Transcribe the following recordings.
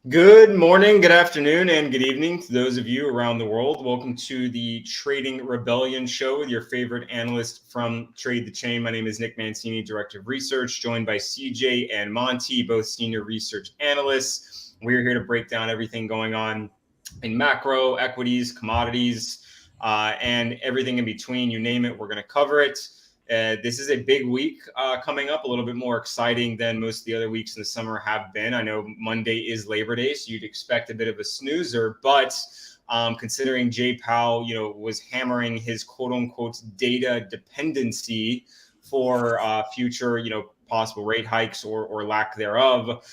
Good morning, good afternoon, and good evening to those of you around the world. Welcome to the Trading Rebellion Show with your favorite analyst from Trade the Chain. My name is Nick Mancini, Director of Research, joined by CJ and Monte, both senior research analysts. We're here to break down everything going on in macro, equities, commodities, and everything in between. You name it, we're going to cover it. This is a big week coming up, a little bit more exciting than most of the other weeks in the summer have been. I know Monday is Labor Day, so you'd expect a bit of a snoozer, but considering Jay Powell, was hammering his quote unquote data dependency for future, possible rate hikes or lack thereof,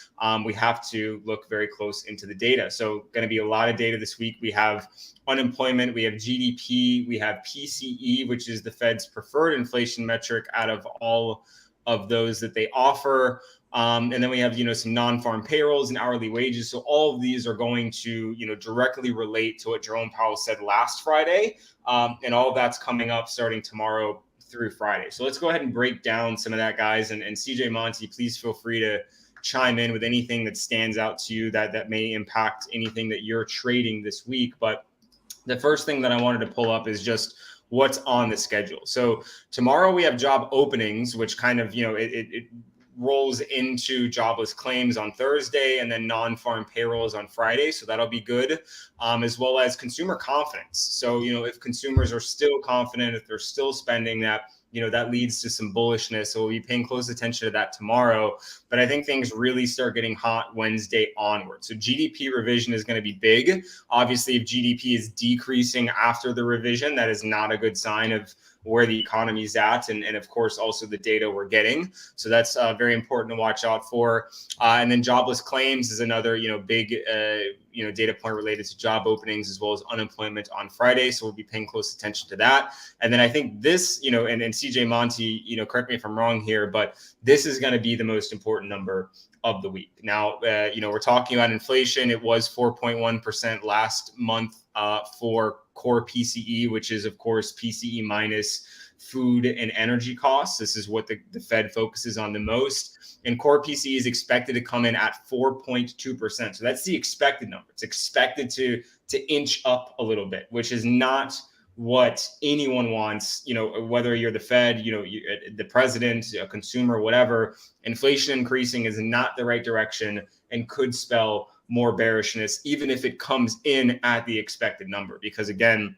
we have to look very close into the data. So going to be a lot of data this week. We have unemployment, we have GDP, we have PCE, which is the Fed's preferred inflation metric out of all of those that they offer. And then we have, some non-farm payrolls and hourly wages. So all of these are going to, directly relate to what Jerome Powell said last Friday. And all of that's coming up starting tomorrow through Friday. So let's go ahead and break down some of that, guys. And CJ Monte, please feel free to chime in with anything that stands out to you that may impact anything that you're trading this week. But the first thing that I wanted to pull up is just what's on the schedule. So tomorrow we have job openings, which kind of, it rolls into jobless claims on Thursday and then non-farm payrolls on Friday. So that'll be good, as well as consumer confidence. So, if consumers are still confident, if they're still spending, that leads to some bullishness. So we'll be paying close attention to that tomorrow. But I think things really start getting hot Wednesday onward. So GDP revision is going to be big. Obviously, if GDP is decreasing after the revision, that is not a good sign of where the economy is at, and of course also the data we're getting. So that's very important to watch out for. And then jobless claims is another big data point related to job openings as well as unemployment on Friday. So we'll be paying close attention to that. And then I think this, and CJ Monte, correct me if I'm wrong here, but this is going to be the most important number of the week. Now, we're talking about inflation. It was 4.1% last month for core PCE, which is, of course, PCE minus food and energy costs. This is what the Fed focuses on the most. And core PCE is expected to come in at 4.2%. So that's the expected number. It's expected to inch up a little bit, which is not what anyone wants, whether you're the Fed, the president, a consumer, whatever. Inflation increasing is not the right direction and could spell more bearishness, even if it comes in at the expected number, because again,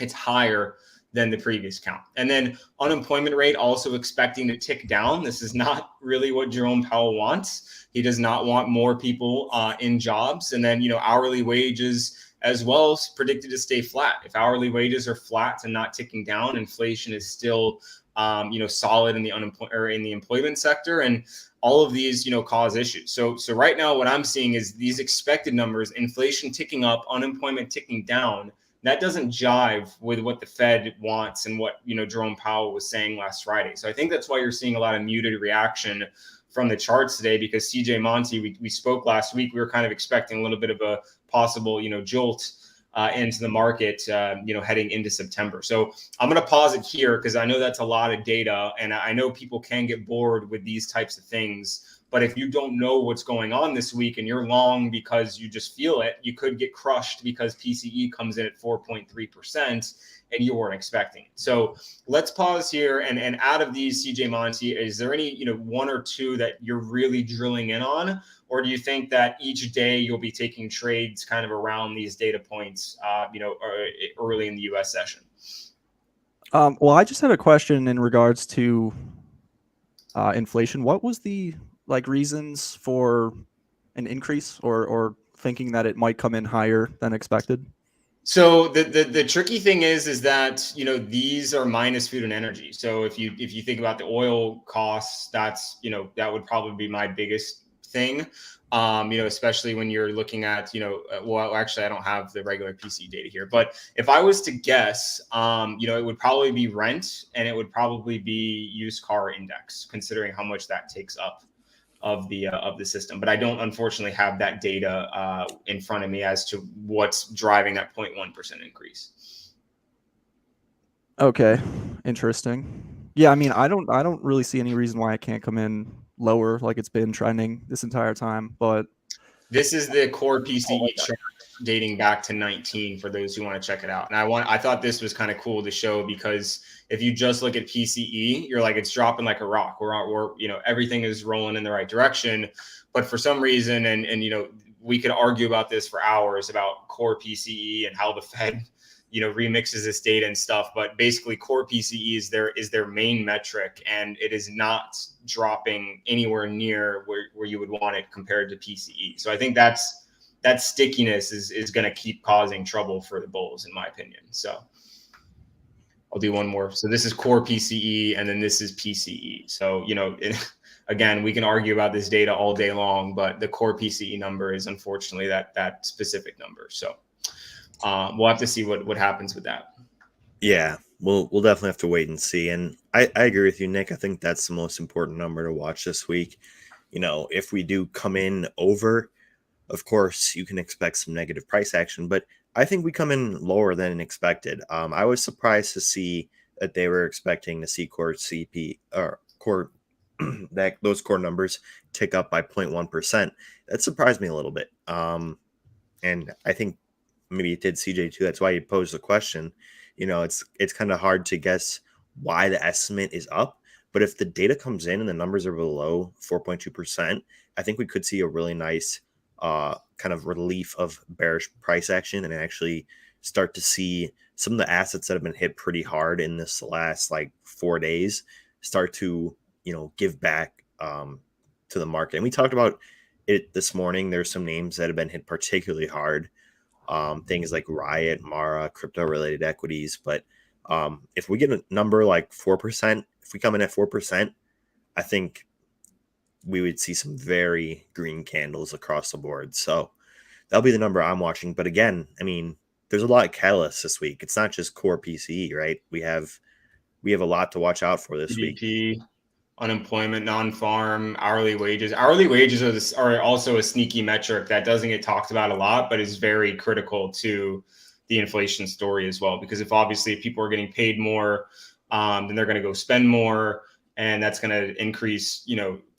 it's higher than the previous count. And then unemployment rate also expecting to tick down. This is not really what Jerome Powell wants. He does not want more people in jobs. And then, hourly wages as well is predicted to stay flat. If hourly wages are flat and not ticking down, inflation is still, solid in the employment sector, and all of these, cause issues. So right now, what I'm seeing is these expected numbers: inflation ticking up, unemployment ticking down. That doesn't jive with what the Fed wants and what Jerome Powell was saying last Friday. So I think that's why you're seeing a lot of muted reaction from the charts today, because CJ Monte, we spoke last week. We were kind of expecting a little bit of a possible, jolt into the market, heading into September. So I'm going to pause it here because I know that's a lot of data, and I know people can get bored with these types of things. But if you don't know what's going on this week and you're long because you just feel it, you could get crushed because PCE comes in at 4.3% and you weren't expecting it. So let's pause here. And out of these, CJ Monte, is there any, one or two that you're really drilling in on? Or do you think that each day you'll be taking trades kind of around these data points, early in the U.S. session? Well, I just had a question in regards to inflation. What was the reasons for an increase or thinking that it might come in higher than expected? So the tricky thing is that these are minus food and energy. So if you think about the oil costs, that's that would probably be my biggest thing. Especially when you're looking at well, actually I don't have the regular PC data here, but if I was to guess, it would probably be rent, and it would probably be used car index, considering how much that takes up of the system. But I don't unfortunately have that data in front of me as to what's driving that 0.1% increase. Okay, interesting. Yeah, I mean, I don't really see any reason why it can't come in lower like it's been trending this entire time, but This is the core PCE chart dating back to 19 for those who want to check it out. And I thought this was kind of cool to show because if you just look at PCE, you're like, it's dropping like a rock. We're everything is rolling in the right direction. But for some reason, and we could argue about this for hours about core PCE and how the Fed remixes this data and stuff, but basically core PCE is their main metric, and it is not dropping anywhere near where you would want it compared to PCE. So I think that stickiness is going to keep causing trouble for the bulls, in my opinion. So I'll do one more. So this is core PCE, and then this is PCE. So again, we can argue about this data all day long, but the core PCE number is unfortunately that specific number. So we'll have to see what happens with that. Yeah, we'll definitely have to wait and see. And I agree with you, Nick. I think that's the most important number to watch this week. If we do come in over, of course, you can expect some negative price action, but I think we come in lower than expected. I was surprised to see that they were expecting to see core CP or core that those core numbers tick up by 0.1%. That surprised me a little bit. And I think maybe it did CJ too. That's why he posed the question. It's kind of hard to guess why the estimate is up, but if the data comes in and the numbers are below 4.2%, I think we could see a really nice kind of relief of bearish price action and actually start to see some of the assets that have been hit pretty hard in this last 4 days start to give back to the market. And we talked about it this morning. There's some names that have been hit particularly hard. Things like Riot, Mara, crypto-related equities. But if we get a number like 4%, if we come in at 4%, I think we would see some very green candles across the board. So that'll be the number I'm watching. But again, there's a lot of catalysts this week. It's not just core PCE, right? We have a lot to watch out for this GDP, week. Unemployment, non-farm, hourly wages. Hourly wages are also a sneaky metric that doesn't get talked about a lot, but is very critical to the inflation story as well. Because if people are getting paid more, then they're going to go spend more, and that's going to increase,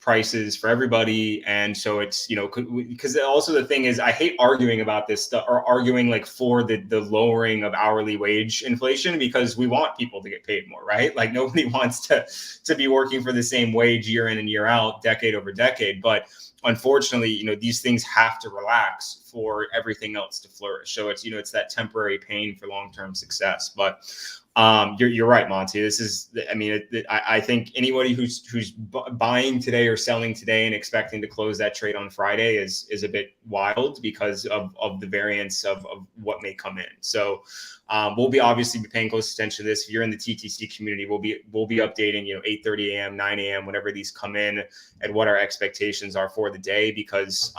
prices for everybody. And so it's, because also the thing is, I hate arguing about this stuff or arguing for the lowering of hourly wage inflation, because we want people to get paid more, right? Like nobody wants to be working for the same wage year in and year out, decade over decade. But unfortunately, these things have to relax for everything else to flourish. So it's, it's that temporary pain for long-term success. But you're right, Monte. This is, I think anybody who's buying today or selling today and expecting to close that trade on Friday is a bit wild because of the variance of what may come in. So we'll be obviously paying close attention to this. If you're in the TTC community, we'll be updating 8:30 a.m., 9 a.m. whenever these come in, and what our expectations are for the day. Because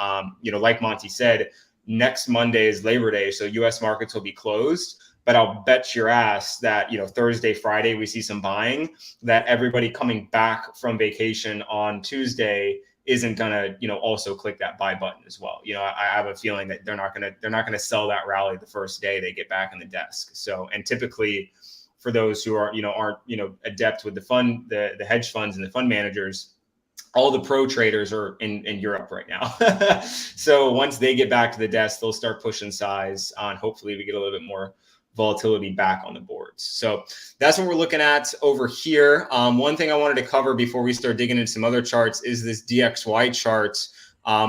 like Monte said, next Monday is Labor Day, so U.S. markets will be closed. But I'll bet your ass that, Thursday, Friday, we see some buying, that everybody coming back from vacation on Tuesday isn't going to, also click that buy button as well. I have a feeling that they're not going to sell that rally the first day they get back on the desk. So, and typically for those who aren't adept with the hedge funds and the fund managers, all the pro traders are in Europe right now. So once they get back to the desk, they'll start pushing size on. Hopefully we get a little bit more volatility back on the boards. So that's what we're looking at over here. One thing I wanted to cover before we start digging into some other charts is this DXY chart,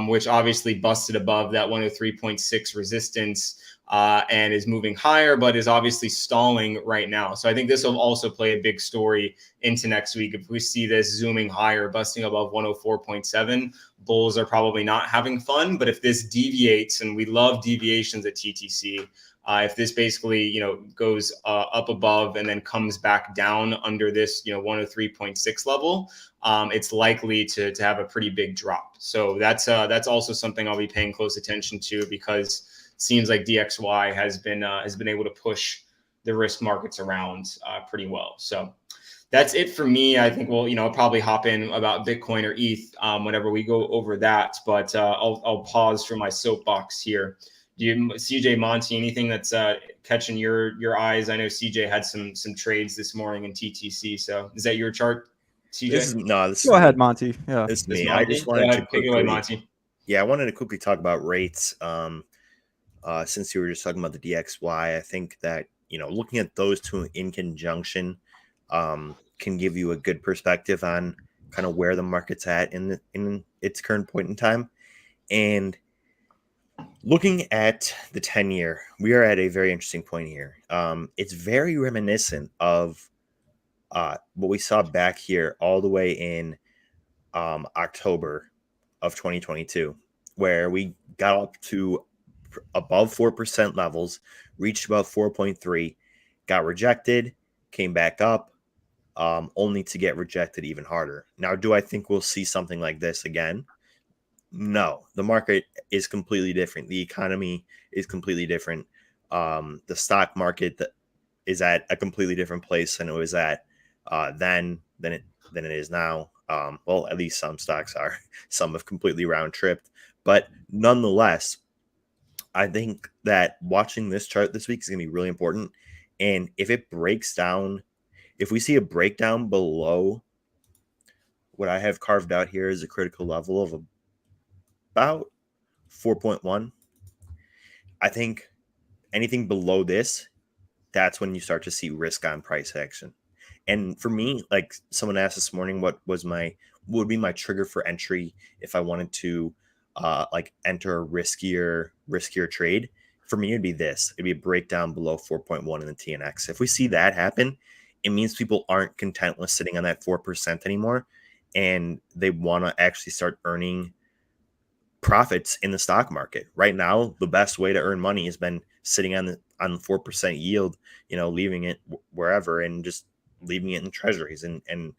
which obviously busted above that 103.6 resistance and is moving higher, but is obviously stalling right now. So I think this will also play a big story into next week. If we see this zooming higher, busting above 104.7, bulls are probably not having fun. But if this deviates, and we love deviations at TTC, if this basically, goes up above and then comes back down under this, 103.6 level, it's likely to have a pretty big drop. So that's also something I'll be paying close attention to, because it seems like DXY has been able to push the risk markets around pretty well. So that's it for me. I think we'll, probably hop in about Bitcoin or ETH whenever we go over that. But I'll pause for my soapbox here. CJ, Monte, anything that's catching your eyes? I know CJ had some trades this morning in TTC. So is that your chart, CJ? Go ahead, Monte. Yeah, it's me. I just wanted to quickly. Monte. Yeah, I wanted to quickly talk about rates. Since you were just talking about the DXY, I think that, looking at those two in conjunction can give you a good perspective on kind of where the market's at in its current point in time. And looking at the 10-year, we are at a very interesting point here. It's very reminiscent of what we saw back here all the way in October of 2022, where we got up to above 4% levels, reached about 4.3, got rejected, came back up, only to get rejected even harder. Now, do I think we'll see something like this again? No, the market is completely different. The economy is completely different. The stock market is at a completely different place than it was at then than it is now. Well, at least some stocks are. Some have completely round tripped, but nonetheless, I think that watching this chart this week is going to be really important. And if it breaks down, if we see a breakdown below what I have carved out here as a critical level of about 4.1, I think anything below this, that's when you start to see risk on price action. And for me, like someone asked this morning, what would be my trigger for entry if I wanted to like enter a riskier trade? For me, it'd be this. It'd be a breakdown below 4.1 in the TNX. If we see that happen, it means people aren't content with sitting on that 4% anymore, and they want to actually start earning profits in the stock market. Right now, the best way to earn money has been sitting on 4% yield, leaving it wherever and just leaving it in treasuries. And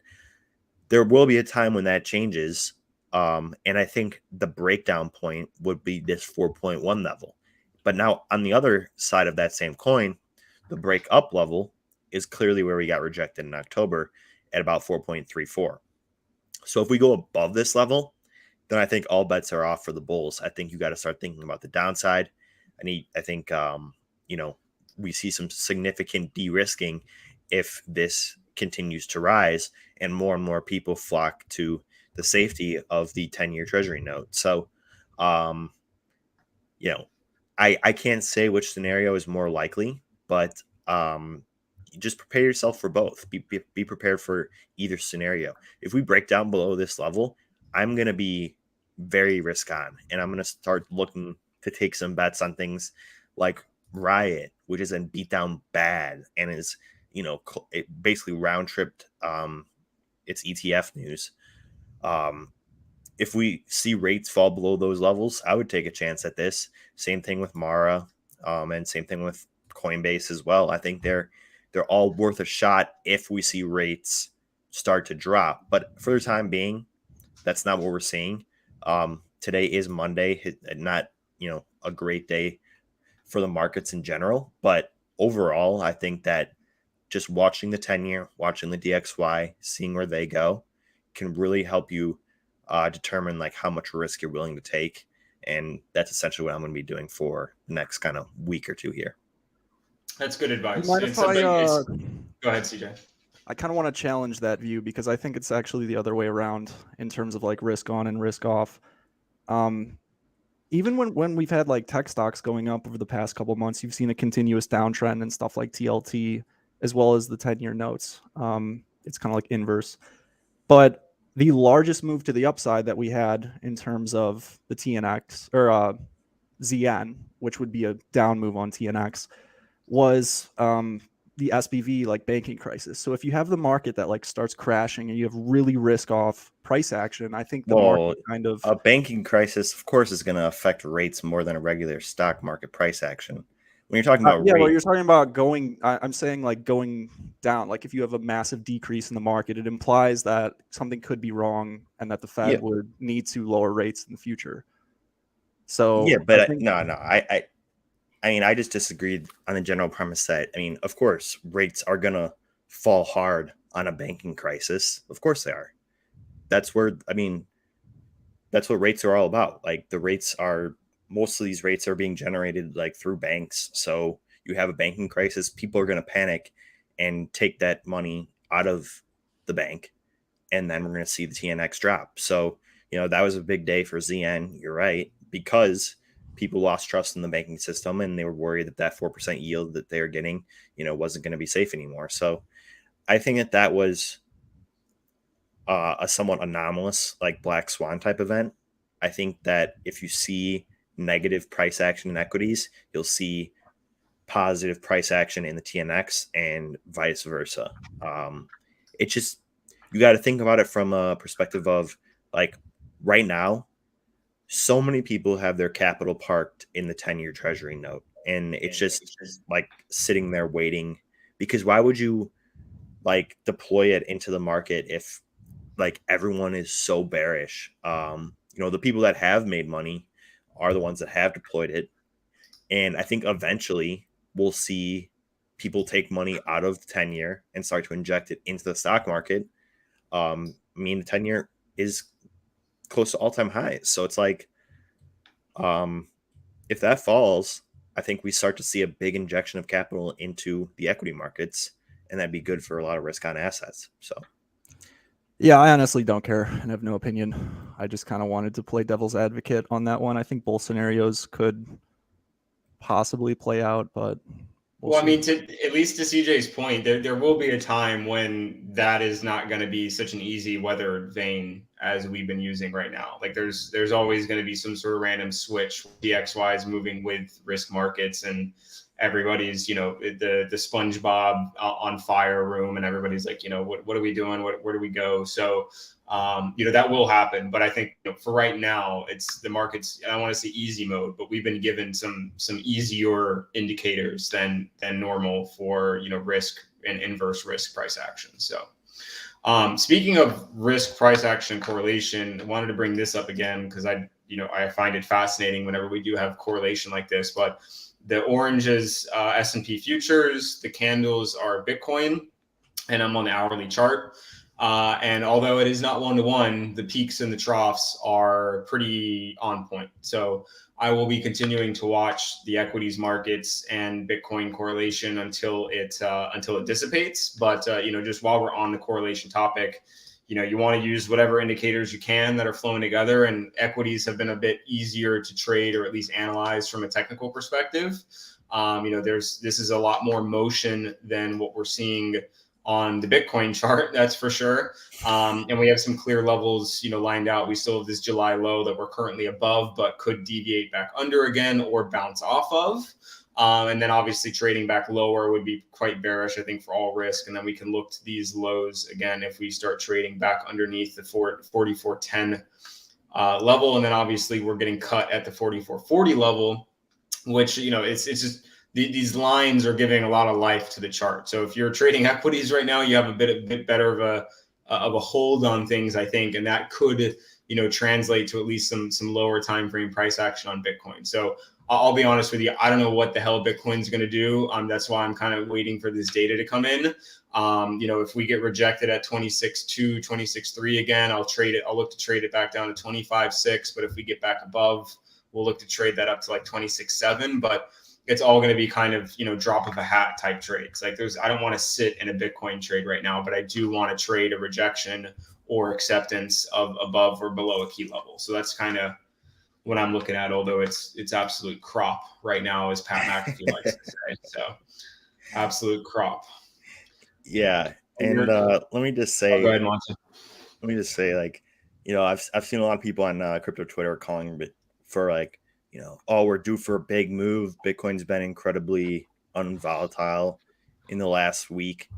there will be a time when that changes. And I think the breakdown point would be this 4.1 level. But now on the other side of that same coin, the break up level is clearly where we got rejected in October at about 4.34. So if we go above this level, then I think all bets are off for the bulls. I think you got to start thinking about the downside. I think we see some significant de-risking if this continues to rise and more people flock to the safety of the 10-year treasury note. So, I can't say which scenario is more likely, but just prepare yourself for both. Be prepared for either scenario. If we break down below this level, I'm going to be very risk on, and I'm going to start looking to take some bets on things like Riot, which is in beat down bad and is, it basically round tripped its ETF news. If we see rates fall below those levels, I would take a chance at this. Same thing with Mara, and same thing with Coinbase as well. I think they're all worth a shot if we see rates start to drop. But for the time being, that's not what we're seeing. Today is Monday, not a great day for the markets in general. But overall, I think that just watching the 10-year, watching the DXY, seeing where they go, can really help you determine like how much risk you're willing to take. And that's essentially what I'm going to be doing for the next kind of week or two here. That's good advice. Mind if I, go ahead, CJ. I kind of want to challenge that view because I think it's actually the other way around in terms of like risk on and risk off. Even when we've had like tech stocks going up over the past couple of months, you've seen a continuous downtrend and stuff like TLT as well as the 10-year notes. It's kind of like inverse. But the largest move to the upside that we had in terms of the TNX or ZN, which would be a down move on TNX, was the SBV like banking crisis. So if you have the market that like starts crashing and you have really risk off price action, I think the market kind of a banking crisis, of course, is going to affect rates more than a regular stock market price action. When you're talking about well, you're talking about going. I'm saying like going down. Like if you have a massive decrease in the market, it implies that something could be wrong and that the Fed would need to lower rates in the future. So yeah, but I just disagreed on the general premise that, of course, rates are going to fall hard on a banking crisis. Of course they are. That's what rates are all about. Like most of these rates are being generated like through banks. So you have a banking crisis, people are going to panic and take that money out of the bank. And then we're going to see the TNX drop. So That was a big day for ZN. You're right, because people lost trust in the banking system and they were worried that that 4% yield that they were getting, wasn't going to be safe anymore. So I think that was a somewhat anomalous, like black swan type event. I think that if you see negative price action in equities, you'll see positive price action in the TNX and vice versa. It's just, you got to think about it from a perspective of, like, right now, so many people have their capital parked in the 10-year treasury note, and it's just like sitting there waiting, because why would you like deploy it into the market if like everyone is so bearish? The people that have made money are the ones that have deployed it. And I think eventually we'll see people take money out of the 10-year and start to inject it into the stock market. I mean, the 10-year is close to all-time highs. So it's like, if that falls, I think we start to see a big injection of capital into the equity markets, and that'd be good for a lot of risk on assets. So Yeah, I honestly don't care and have no opinion. I just kind of wanted to play devil's advocate on that one. I think both scenarios could possibly play out, but Well, I see. mean, at least to CJ's point, there will be a time when that is not going to be such an easy weathered vein as we've been using right now. Like there's always going to be some sort of random switch. DXY is moving with risk markets, and everybody's, the SpongeBob on fire room, and everybody's like, what are we doing? Where do we go? So that will happen. But I think for right now, it's the markets. I don't want to say easy mode, but we've been given some easier indicators than normal for risk and inverse risk price action. So speaking of risk price action correlation, I wanted to bring this up again because I find it fascinating whenever we do have correlation like this. But the orange is S&P futures, the candles are Bitcoin, and I'm on the hourly chart. And although it is not one-to-one, the peaks and the troughs are pretty on point. So I will be continuing to watch the equities markets and Bitcoin correlation until it dissipates. But just while we're on the correlation topic, you want to use whatever indicators you can that are flowing together. And equities have been a bit easier to trade or at least analyze from a technical perspective. This is a lot more motion than what we're seeing on the Bitcoin chart, that's for sure. And we have some clear levels, lined out. We still have this July low that we're currently above, but could deviate back under again or bounce off of. And then obviously trading back lower would be quite bearish, I think, for all risk. And then we can look to these lows again if we start trading back underneath the 44.10 level. And then obviously we're getting cut at the 44.40 level, which, it's just these lines are giving a lot of life to the chart. So if you're trading equities right now, you have a bit better of a hold on things, I think, and that could translate to at least some lower time frame price action on Bitcoin. So I'll be honest with you, I don't know what the hell Bitcoin's going to do. That's why I'm kind of waiting for this data to come in. If we get rejected at 26.2, 26.3 again, I'll trade it. I'll look to trade it back down to 25.6. But if we get back above, we'll look to trade that up to like 26.7. But it's all going to be kind of, drop of a hat type trades. Like I don't want to sit in a Bitcoin trade right now, but I do want to trade a rejection or acceptance of above or below a key level. So that's kind of what I'm looking at, although it's absolute crop right now, as Pat McAfee likes to say. So absolute crop. Yeah. And let me just say, go ahead, Monte. Let me just say, like, I've seen a lot of people on crypto Twitter calling for like, oh, we're due for a big move. Bitcoin's been incredibly unvolatile in the last week.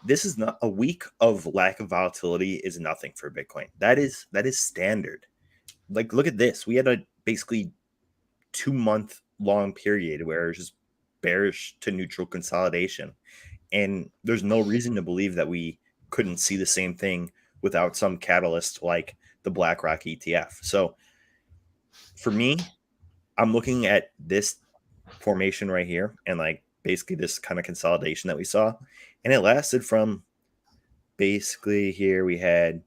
This is not a week of lack of volatility is nothing for Bitcoin. That is standard. Like, look at this. We had a basically 2-month long period where it's just bearish to neutral consolidation. And there's no reason to believe that we couldn't see the same thing without some catalyst like the BlackRock ETF. So for me, I'm looking at this formation right here and like basically this kind of consolidation that we saw. And it lasted from basically here we had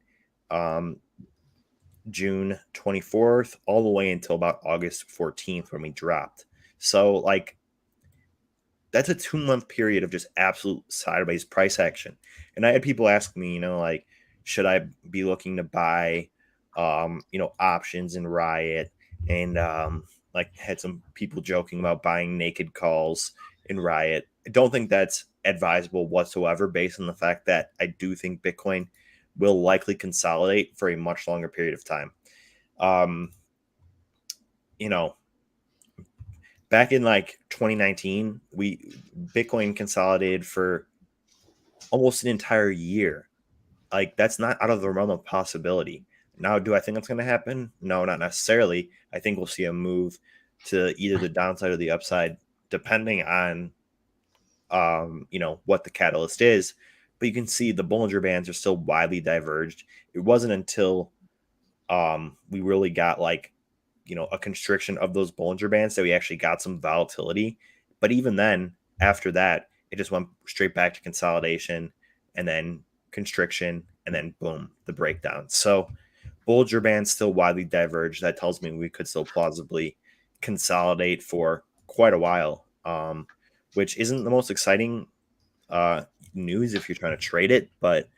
June 24th all the way until about August 14th when we dropped. So like that's a 2-month period of just absolute sideways price action. And I had people ask me, like, should I be looking to buy options in Riot, and like had some people joking about buying naked calls in Riot. I don't think that's advisable whatsoever, based on the fact that I do think Bitcoin will likely consolidate for a much longer period of time. You know, back in like 2019, Bitcoin consolidated for almost an entire year. Like, that's not out of the realm of possibility. Now, do I think that's going to happen? No, not necessarily. I think we'll see a move to either the downside or the upside, depending on what the catalyst is. But you can see the Bollinger Bands are still widely diverged. It wasn't until we really got like a constriction of those Bollinger Bands that we actually got some volatility. But even then, after that, it just went straight back to consolidation and then constriction, and then boom, the breakdown. So Bollinger Bands still widely diverged. That tells me we could still plausibly consolidate for quite a while, which isn't the most exciting news if you're trying to trade it, but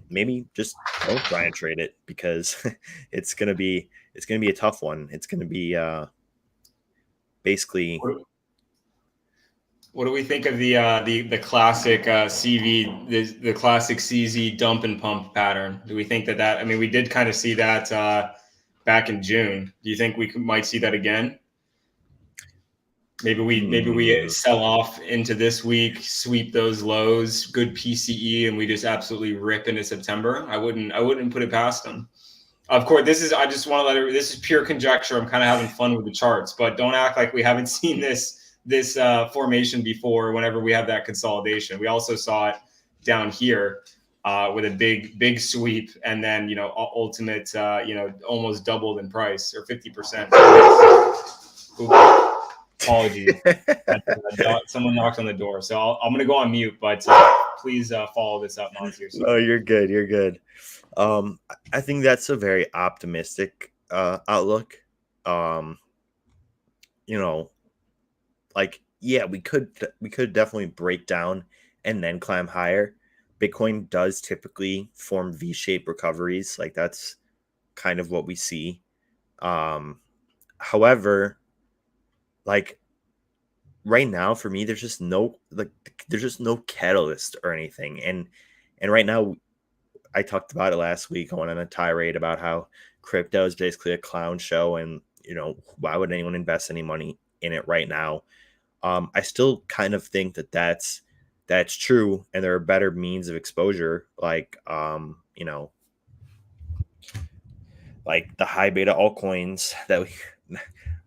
maybe just don't try and trade it, because it's gonna be a tough one. It's gonna be basically. What do we think of the classic CV, the classic CZ dump and pump pattern? Do we think that I mean, we did kind of see that back in June. Do you think we might see that again? Maybe we sell off into this week, sweep those lows, good PCE, and we just absolutely rip into September. I wouldn't put it past them. Of course, this is pure conjecture. I'm kind of having fun with the charts, but don't act like we haven't seen this formation before. Whenever we have that consolidation, we also saw it down here with a big sweep, and then ultimate almost doubled in price, or 50%. Apologies. Someone knocked on the door, so I'm going to go on mute, but please follow this up, Monte. Oh, you're good. You're good. I think that's a very optimistic outlook. Like, yeah, we could definitely break down and then climb higher. Bitcoin does typically form V-shaped recoveries. Like, that's kind of what we see. However, like right now for me, there's just no catalyst or anything. And right now, I talked about it last week. I went on a tirade about how crypto is basically a clown show, and why would anyone invest any money in it right now? I still kind of think that that's true, and there are better means of exposure, like like the high beta altcoins that we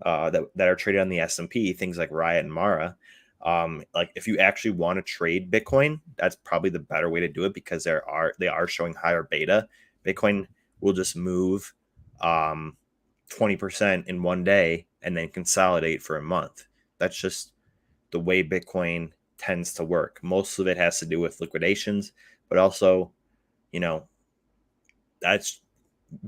that are traded on the S&P, things like Riot and Mara. Like, if you actually want to trade Bitcoin, that's probably the better way to do it, because they are showing higher beta. Bitcoin will just move 20% in one day and then consolidate for a month. That's just the way Bitcoin tends to work. Most of it has to do with liquidations, but also, that's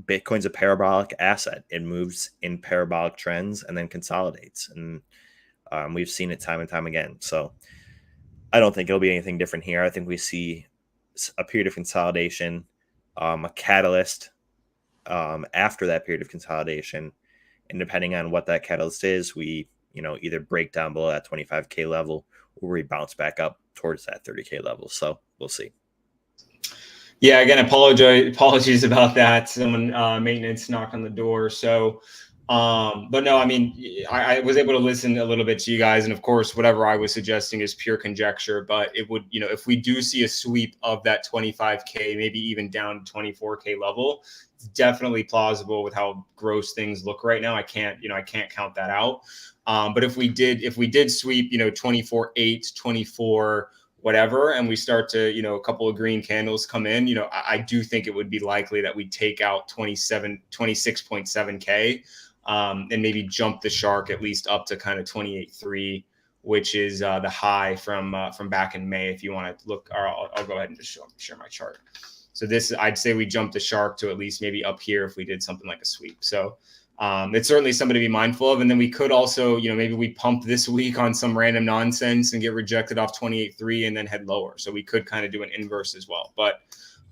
Bitcoin's a parabolic asset. It moves in parabolic trends and then consolidates. And we've seen it time and time again. So I don't think it'll be anything different here. I think we see a period of consolidation, a catalyst after that period of consolidation. And depending on what that catalyst is, we either break down below that 25K level, or we bounce back up towards that 30K level. So we'll see. Yeah, again, apologies about that. Someone maintenance knocked on the door. So, but no, I mean, I was able to listen a little bit to you guys, and of course, whatever I was suggesting is pure conjecture. But it would, if we do see a sweep of that 25K, maybe even down to 24K level, it's definitely plausible with how gross things look right now. I can't count that out. But if we did sweep, 24.8, 24. Whatever, and we start to, a couple of green candles come in, I do think it would be likely that we take out 26.7K and maybe jump the shark at least up to kind of 28.3, which is the high from back in May. If you want to look, or I'll go ahead and just share my chart. So this, I'd say we jump the shark to at least maybe up here if we did something like a sweep. So it's certainly something to be mindful of. And then we could also, maybe we pump this week on some random nonsense and get rejected off 28.3 and then head lower. So we could kind of do an inverse as well. But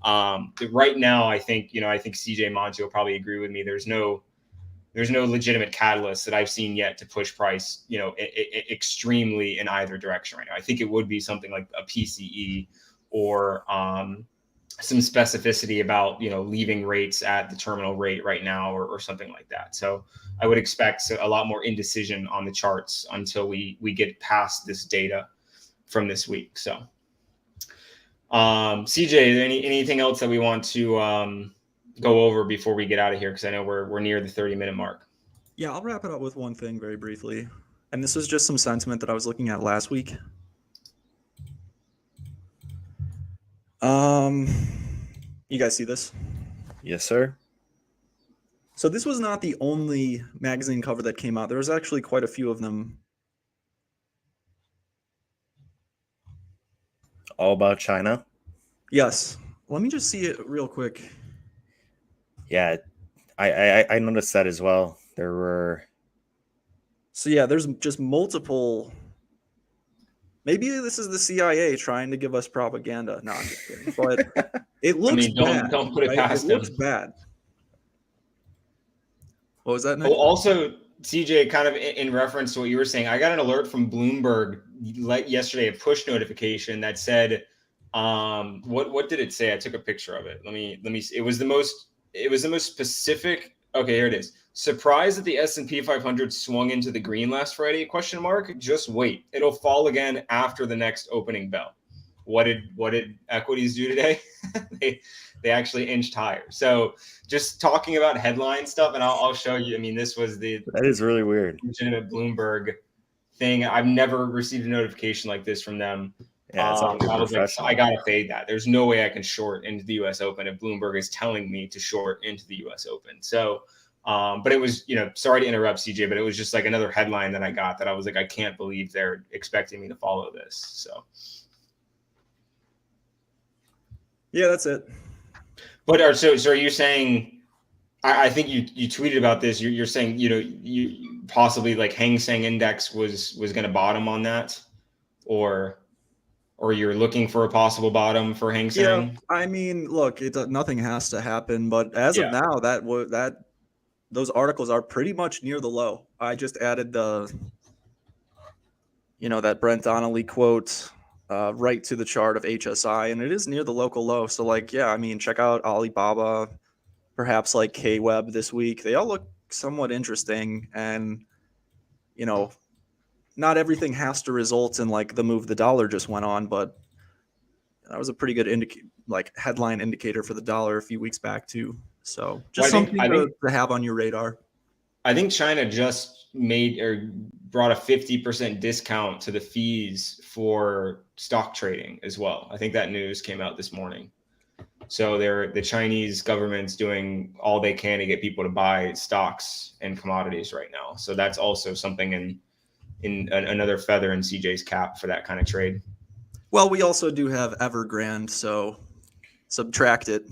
Right now, I think CJ Monte will probably agree with me. There's no legitimate catalyst that I've seen yet to push price, extremely in either direction right now. I think it would be something like a PCE or some specificity about, leaving rates at the terminal rate right now or something like that. So I would expect a lot more indecision on the charts until we get past this data from this week. So CJ, anything else that we want to go over before we get out of here? Because I know we're near the 30-minute mark. Yeah, I'll wrap it up with one thing very briefly. And this was just some sentiment that I was looking at last week. You guys see this? Yes, sir. So this was not the only magazine cover that came out. There was actually quite a few of them. All about China. Yes. Let me just see it real quick. Yeah, I noticed that as well. There were. So yeah, there's just multiple. Maybe this is the CIA trying to give us propaganda. No, I'm just kidding. But it looks bad. Don't put it right? past It them. looks bad. What was that, Nick? Well, also, CJ, kind of in reference to what you were saying, I got an alert from Bloomberg yesterday, a push notification that said, what did it say? I took a picture of it. Let me see. It was the most specific. Okay, here it is. Surprised that the S&P 500 swung into the green last Friday? ? Just wait. It'll fall again after the next opening bell. What did equities do today? they actually inched higher. So just talking about headline stuff, and I'll show you. I mean, this was that is really weird. Legitimate Bloomberg thing. I've never received a notification like this from them. Yeah, it's all I was like, professional. I gotta fade that. There's no way I can short into the U.S. Open if Bloomberg is telling me to short into the U.S. Open. So, but it was, sorry to interrupt, CJ, but it was just like another headline that I got that I was like, I can't believe they're expecting me to follow this. So, Yeah, that's it. but so are you saying? I think you tweeted about this. You're saying you possibly like Hang Seng Index was going to bottom on that, or you're looking for a possible bottom for Hang Seng? Yeah, I mean, look, nothing has to happen, but as of now, those articles are pretty much near the low. I just added the, that Brent Donnelly quote right to the chart of HSI, and it is near the local low. So, check out Alibaba, perhaps like K-Web this week. They all look somewhat interesting, and not everything has to result in like the move the dollar just went on, but that was a pretty good headline indicator for the dollar a few weeks back too. So just something to have on your radar. I think China just brought a 50% discount to the fees for stock trading as well. I think that news came out this morning. So the Chinese government's doing all they can to get people to buy stocks and commodities right now. So that's also something in another feather in CJ's cap for that kind of trade. Well, we also do have Evergrande, so subtract it.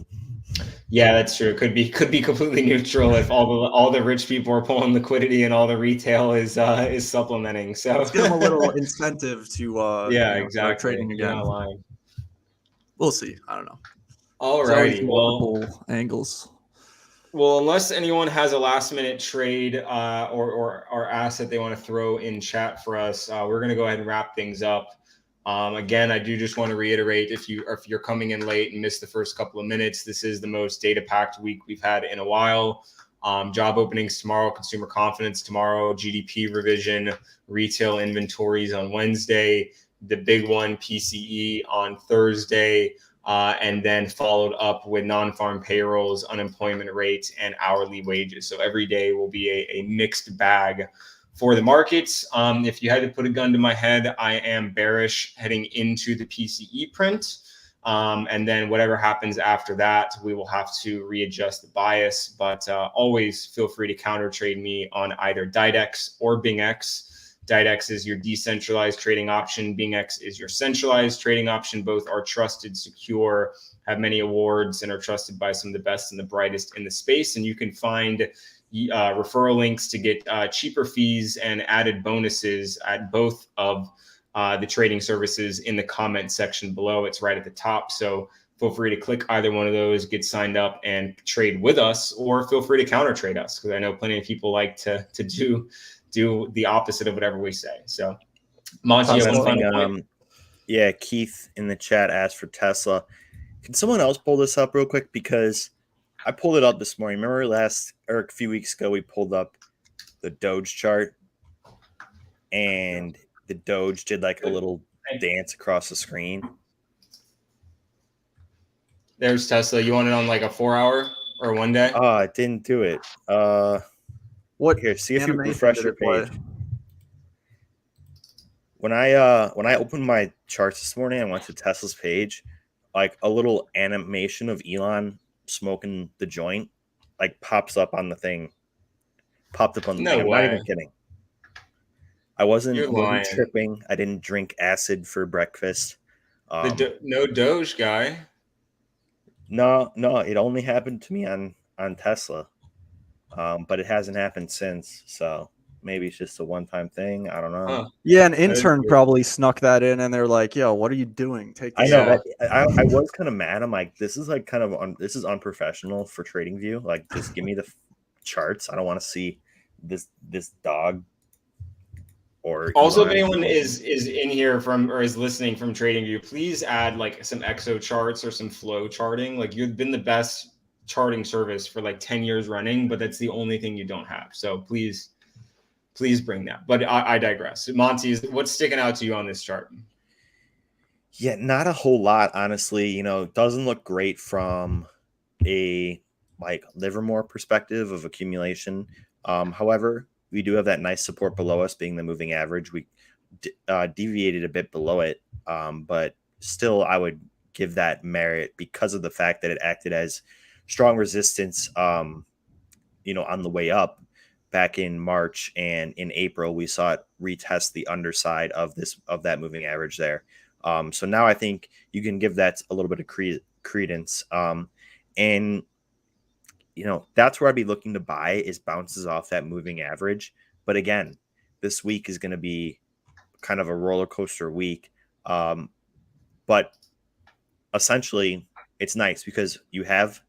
Yeah, that's true. Could be completely neutral if all the rich people are pulling liquidity and all the retail is supplementing. So let's give them a little incentive to exactly start trading again. You're not lying. We'll see. I don't know. All righty. Multiple angles. Well, unless anyone has a last minute trade or asset they want to throw in chat for us, we're going to go ahead and wrap things up. Again, I do just want to reiterate, if you're coming in late and missed the first couple of minutes, this is the most data-packed week we've had in a while. Job openings tomorrow, consumer confidence tomorrow, GDP revision, retail inventories on Wednesday, the big one, PCE on Thursday, and then followed up with non-farm payrolls, unemployment rates, and hourly wages. So every day will be a mixed bag for the markets. If you had to put a gun to my head, I am bearish heading into the PCE print. And then whatever happens after that, we will have to readjust the bias. But always feel free to counter trade me on either DYDX or BingX. DYDX is your decentralized trading option. BingX is your centralized trading option. Both are trusted, secure, have many awards, and are trusted by some of the best and the brightest in the space. And you can find referral links to get cheaper fees and added bonuses at both of the trading services in the comment section below. It's right at the top. So feel free to click either one of those, get signed up and trade with us, or feel free to counter trade us, because I know plenty of people like to do the opposite of whatever we say. So Monte, you have one final point? Yeah, Keith in the chat asked for Tesla. Can someone else pull this up real quick? Because I pulled it up this morning. Remember a few weeks ago, we pulled up the Doge chart, and the Doge did like a little dance across the screen. There's Tesla. You want it on like a 4-hour or 1 day? Oh, it didn't do it. What Here, see if you animation refresh did your it play? page. When I opened my charts this morning, I went to Tesla's page, like a little animation of Elon smoking the joint, like popped up on the thing. I'm not even kidding. I wasn't tripping. I didn't drink acid for breakfast. No Doge guy. No, it only happened to me on Tesla, but it hasn't happened since. So maybe it's just a one-time thing. I don't know. Huh. Yeah, an intern probably snuck that in, and they're like, "Yo, what are you doing? Take this." I know that I was kind of mad. I'm like, this is like kind of this is unprofessional for TradingView. Like, just give me the charts. I don't want to see this dog. Or also, if anyone is in here from or is listening from TradingView, please add like some exo charts or some flow charting. Like, you've been the best charting service for like 10 years running, but that's the only thing you don't have. So please bring that. But I digress. Monty, what's sticking out to you on this chart? Yeah, not a whole lot, honestly. You know, it doesn't look great from a like Livermore perspective of accumulation. However, we do have that nice support below us, being the moving average. We deviated a bit below it, but still, I would give that merit because of the fact that it acted as strong resistance. You know, on the way up back in March, and in April, we saw it retest the underside of that moving average there. So now I think you can give that a little bit of credence. And you know, that's where I'd be looking to buy, is bounces off that moving average. But again, this week is going to be kind of a roller coaster week. But essentially, it's nice because you have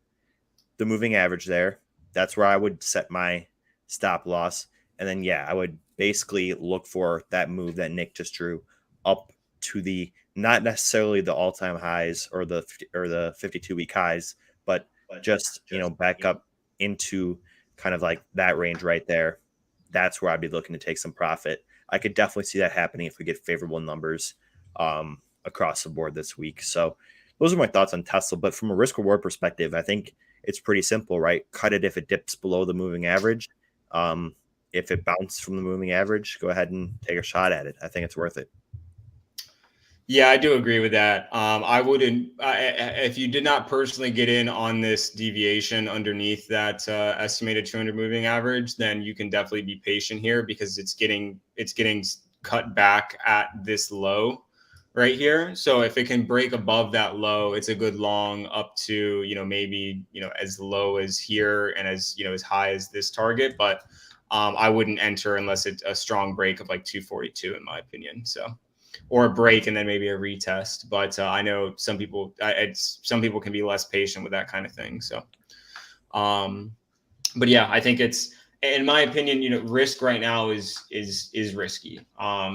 the moving average there. That's where I would set my stop loss. And then, yeah, I would basically look for that move that Nick just drew up to the, not necessarily the all-time highs or the 52-week highs, but just, you know, back up into kind of like that range right there. That's where I'd be looking to take some profit. I could definitely see that happening if we get favorable numbers across the board this week. So those are my thoughts on Tesla. But from a risk reward perspective, I think it's pretty simple, right? Cut it if it dips below the moving average. If it bounced from the moving average, go ahead and take a shot at it. I think it's worth it. Yeah, I do agree with that. I wouldn't, if you did not personally get in on this deviation underneath that estimated 200 moving average, then you can definitely be patient here, because it's getting cut back at this low right here. So if it can break above that low, it's a good long up to, you know, maybe, you know, as low as here and as, you know, as high as this target. But I wouldn't enter unless it's a strong break of like 242, in my opinion. So, or a break and then maybe a retest. But I know some people can be less patient with that kind of thing. So, but yeah, I think it's, in my opinion, you know, risk right now is risky.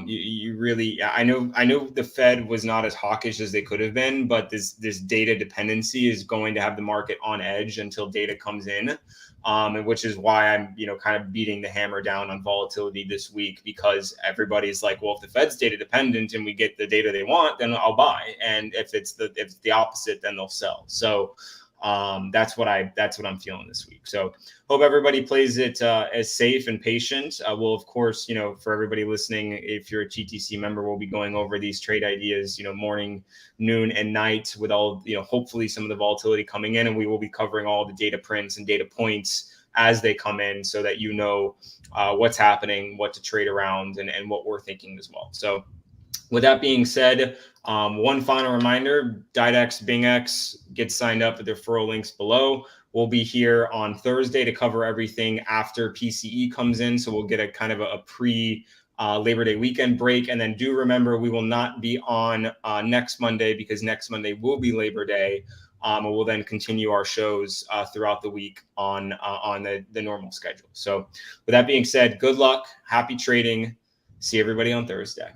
You really, I know the Fed was not as hawkish as they could have been, but this data dependency is going to have the market on edge until data comes in. And which is why I'm, you know, kind of beating the hammer down on volatility this week, because everybody's like, well, if the Fed's data dependent and we get the data they want, then I'll buy. And if it's the opposite, then they'll sell. So that's what I'm feeling this week. So hope everybody plays it as safe and patient. We'll, of course, you know, for everybody listening, if you're a TTC member, we'll be going over these trade ideas, you know, morning, noon, and night, with all, you know, hopefully some of the volatility coming in, and we will be covering all the data prints and data points as they come in, so that you know what's happening, what to trade around, and what we're thinking as well. So with that being said, one final reminder, DYDX, BingX, get signed up with the referral links below. We'll be here on Thursday to cover everything after PCE comes in. So we'll get a kind of a pre Labor Day weekend break. And then do remember, we will not be on next Monday, because next Monday will be Labor Day. And we'll then continue our shows throughout the week on the normal schedule. So with that being said, good luck, happy trading. See everybody on Thursday.